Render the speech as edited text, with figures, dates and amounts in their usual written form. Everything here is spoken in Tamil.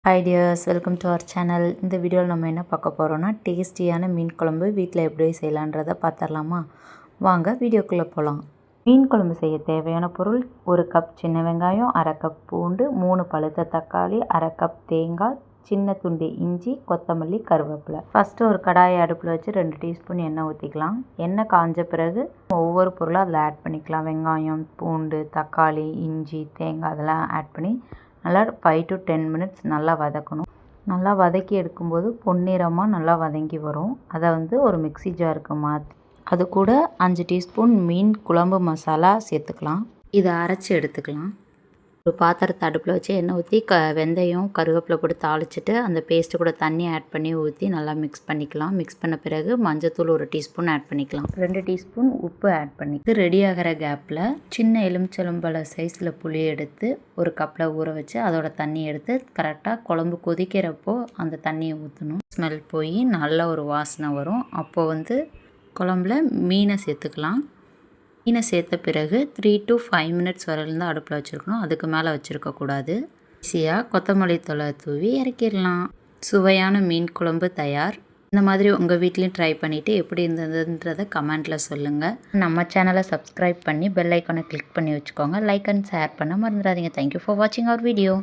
Hi dears, welcome to our channel. இந்த வீடியோவில் நம்ம என்ன பார்க்க போகிறோன்னா, டேஸ்டியான மீன் குழம்பு வீட்டில் எப்படி செய்யலான்றதை பார்த்துடலாமா? வாங்க வீடியோக்குள்ளே போகலாம். மீன் குழம்பு செய்ய தேவையான பொருள்: 1 கப் சின்ன வெங்காயம், 1/2 கப் பூண்டு, 3 பழுத்த தக்காளி, 1/2 கப் தேங்காய், சின்ன துண்டு இஞ்சி, கொத்தமல்லி, கருவேப்பிலை. ஃபஸ்ட்டு ஒரு கடாயை அடுப்பில் வச்சு 2 டீஸ்பூன் எண்ணெய் ஊற்றிக்கலாம். எண்ணெய் காஞ்ச பிறகு ஒவ்வொரு பொருளும் அதில் ஆட் பண்ணிக்கலாம். வெங்காயம், பூண்டு, தக்காளி, இஞ்சி, தேங்காய் அதெல்லாம் ஆட் பண்ணி நல்லா 5 to 10 மினிட்ஸ் நல்லா வதக்கணும். நல்லா வதக்கி எடுக்கும்போது பொன்னிறமாக நல்லா வதங்கி வரும். அதை ஒரு மிக்ஸி ஜாருக்கு மாற்றி அது கூட 5 டீஸ்பூன் மீன் குழம்பு மசாலா சேர்த்துக்கலாம். இதை அரைச்சி எடுத்துக்கலாம். ஒரு பாத்திரத்தை அடுப்பில் வச்சு எண்ணெய் ஊற்றி வெந்தயம், கருவேப்பிலை போட்டு தாளிச்சிட்டு அந்த பேஸ்ட்டு கூட தண்ணி ஆட் பண்ணி ஊற்றி நல்லா மிக்ஸ் பண்ணிக்கலாம். மிக்ஸ் பண்ண பிறகு மஞ்சத்தூள் 1 டீஸ்பூன் ஆட் பண்ணிக்கலாம். 2 டீஸ்பூன் உப்பு ஆட் பண்ணி இது ரெடி ஆகிற கேப்பில் சின்ன எலுமிச்சம்பழ சைஸில் புளி எடுத்து ஒரு கப்பில் ஊற வச்சு அதோட தண்ணி எடுத்து கரெக்டாக குழம்பு கொதிக்கிறப்போ அந்த தண்ணியை ஊற்றணும். ஸ்மெல் போய் நல்ல ஒரு வாசனை வரும். அப்போது குழம்புல மீனை சேர்த்துக்கலாம். மீனை சேர்த்த பிறகு 3 to 5 மினிட்ஸ் வரையிலும் தான் அடுப்பில் வச்சுருக்கணும். அதுக்கு மேலே வச்சுருக்கக்கூடாது. ஈஸியாக கொத்தமல்லி தழை தூவி இறக்கிடலாம். சுவையான மீன் குழம்பு தயார். இந்த மாதிரி உங்கள் வீட்லேயும் ட்ரை பண்ணிவிட்டு எப்படி இருந்ததுன்றதை கமெண்ட்டில் சொல்லுங்கள். நம்ம சேனலை சப்ஸ்கிரைப் பண்ணி பெல் ஐக்கானை கிளிக் பண்ணி வச்சுக்கோங்க. லைக் அண்ட் ஷேர் பண்ண மறந்துடாதீங்க. தேங்க்யூ ஃபார் வாட்சிங் அவர் வீடியோ.